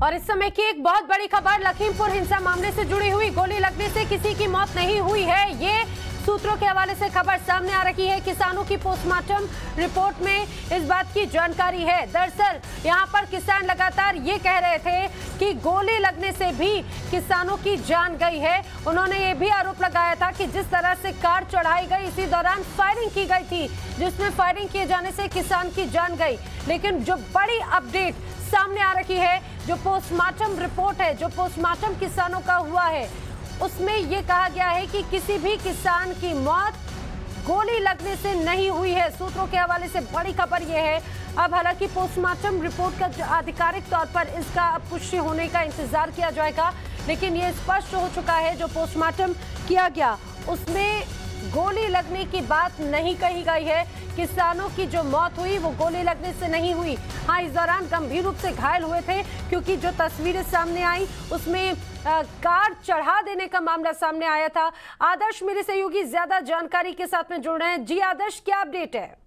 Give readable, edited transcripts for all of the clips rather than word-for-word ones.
और इस समय की एक बहुत बड़ी खबर, लखीमपुर हिंसा मामले से जुड़ी हुई। गोली लगने से किसी की मौत नहीं हुई है, ये सूत्रों के हवाले से खबर सामने आ रही है। किसानों की पोस्टमार्टम रिपोर्ट में इस बात की जानकारी है। दरअसल यहां पर किसान लगातार ये कह रहे थे कि गोली लगने से भी किसानों की जान गई है। उन्होंने ये भी आरोप लगाया था कि जिस तरह से कार चढ़ाई गई, इसी दौरान फायरिंग की गई थी, जिसमें फायरिंग किए जाने से किसान की जान गई। लेकिन जो बड़ी अपडेट सामने आ रही है, जो पोस्टमार्टम रिपोर्ट है, जो पोस्टमार्टम किसानों का हुआ है, उसमें यह कहा गया है कि किसी भी किसान की मौत गोली लगने से नहीं हुई है। सूत्रों के हवाले से बड़ी खबर यह है। अब हालांकि पोस्टमार्टम रिपोर्ट का आधिकारिक तौर पर इसका पुष्टि होने का इंतजार किया जाएगा, लेकिन यह स्पष्ट हो चुका है जो पोस्टमार्टम किया गया उसमें गोली लगने की बात नहीं कही गई है। किसानों की जो मौत हुई वो गोली लगने से नहीं हुई। हाँ, इस दौरान गंभीर रूप से घायल हुए थे, क्योंकि जो तस्वीरें सामने आई उसमें कार चढ़ा देने का मामला सामने आया था। आदर्श मेरे सहयोगी ज्यादा जानकारी के साथ में जुड़ रहे हैं। जी आदर्श, क्या अपडेट है?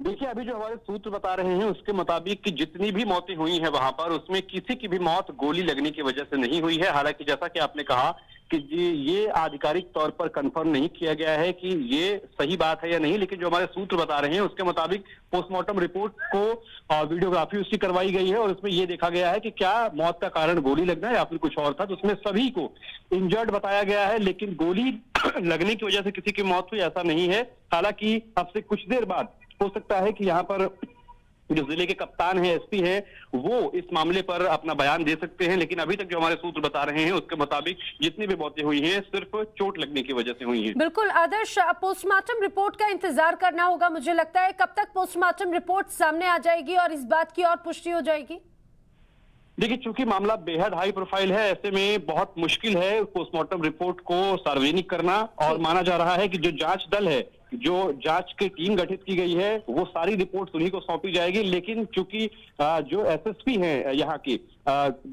देखिए, अभी जो हमारे सूत्र बता रहे हैं उसके मुताबिक कि जितनी भी मौतें हुई हैं वहां पर, उसमें किसी की भी मौत गोली लगने की वजह से नहीं हुई है। हालांकि जैसा कि आपने कहा कि ये आधिकारिक तौर पर कंफर्म नहीं किया गया है कि ये सही बात है या नहीं, लेकिन जो हमारे सूत्र बता रहे हैं उसके मुताबिक पोस्टमार्टम रिपोर्ट को वीडियोग्राफी उसकी करवाई गई है और उसमें ये देखा गया है कि क्या मौत का कारण गोली लगना या फिर कुछ और था। तो उसमें सभी को इंजर्ड बताया गया है, लेकिन गोली लगने की वजह से किसी की मौत हुई ऐसा नहीं है। हालांकि अब से कुछ देर बाद हो सकता है कि यहाँ पर जो जिले के कप्तान है, एसपी है, वो इस मामले पर अपना बयान दे सकते हैं। लेकिन अभी तक जो हमारे सूत्र बता रहे हैं उसके मुताबिक जितनी भी मौतें हुई हैं सिर्फ चोट लगने की वजह से हुई हैं। बिल्कुल आदर्श, पोस्टमार्टम रिपोर्ट का इंतजार करना होगा मुझे लगता है। कब तक पोस्टमार्टम रिपोर्ट सामने आ जाएगी और इस बात की और पुष्टि हो जाएगी? देखिए, चूंकि मामला बेहद हाई प्रोफाइल है, ऐसे में बहुत मुश्किल है पोस्टमार्टम रिपोर्ट को सार्वजनिक करना। और माना जा रहा है कि जो जांच दल है, जो जांच की टीम गठित की गई है, वो सारी रिपोर्ट उन्हीं को सौंपी जाएगी। लेकिन चूंकि जो एसएसपी हैं यहाँ की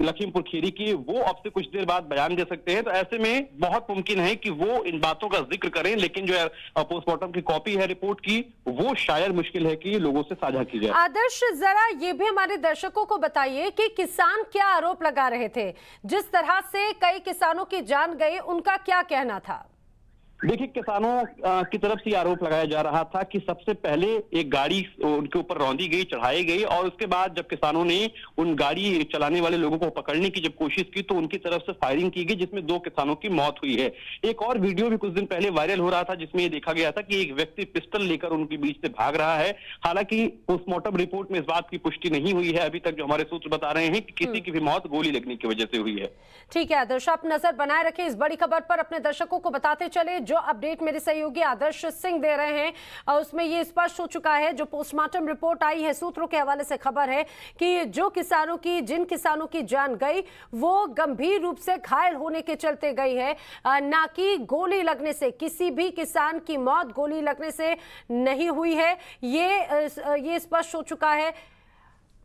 लखीमपुर खीरी की, वो अब से कुछ देर बाद बयान दे सकते हैं। तो ऐसे में बहुत मुमकिन है कि वो इन बातों का जिक्र करें, लेकिन जो पोस्टमार्टम की कॉपी है रिपोर्ट की, वो शायद मुश्किल है कि लोगों से साझा की जाए। आदर्श, जरा ये भी हमारे दर्शकों को बताइए कि किसान क्या आरोप लगा रहे थे? जिस तरह से कई किसानों की जान गई, उनका क्या कहना था? देखिए, किसानों की तरफ से आरोप लगाया जा रहा था कि सबसे पहले एक गाड़ी उनके ऊपर रौंदी गई, चढ़ाई गई, और उसके बाद जब किसानों ने उन गाड़ी चलाने वाले लोगों को पकड़ने की जब कोशिश की तो उनकी तरफ से फायरिंग की गई, जिसमें 2 किसानों की मौत हुई है। एक और वीडियो भी कुछ दिन पहले वायरल हो रहा था जिसमें ये देखा गया था कि एक व्यक्ति पिस्टल लेकर उनके बीच से भाग रहा है। हालांकि पोस्टमार्टम रिपोर्ट में इस बात की पुष्टि नहीं हुई है अभी तक। जो हमारे सूत्र बता रहे हैं कि किसी की भी मौत गोली लगने की वजह से हुई है। ठीक है आदर्श, आप नजर बनाए रखें इस बड़ी खबर पर, अपने दर्शकों को बताते चले। जो अपडेट मेरे सहयोगी आदर्श सिंह दे रहे हैं और उसमें ये स्पष्ट हो चुका है, जो पोस्टमार्टम रिपोर्ट आई है, सूत्रों के हवाले से खबर है कि जिन किसानों की जान गई वो गंभीर रूप से घायल होने के चलते गई है, ना कि गोली लगने से। किसी भी किसान की मौत गोली लगने से नहीं हुई है, ये स्पष्ट हो चुका है।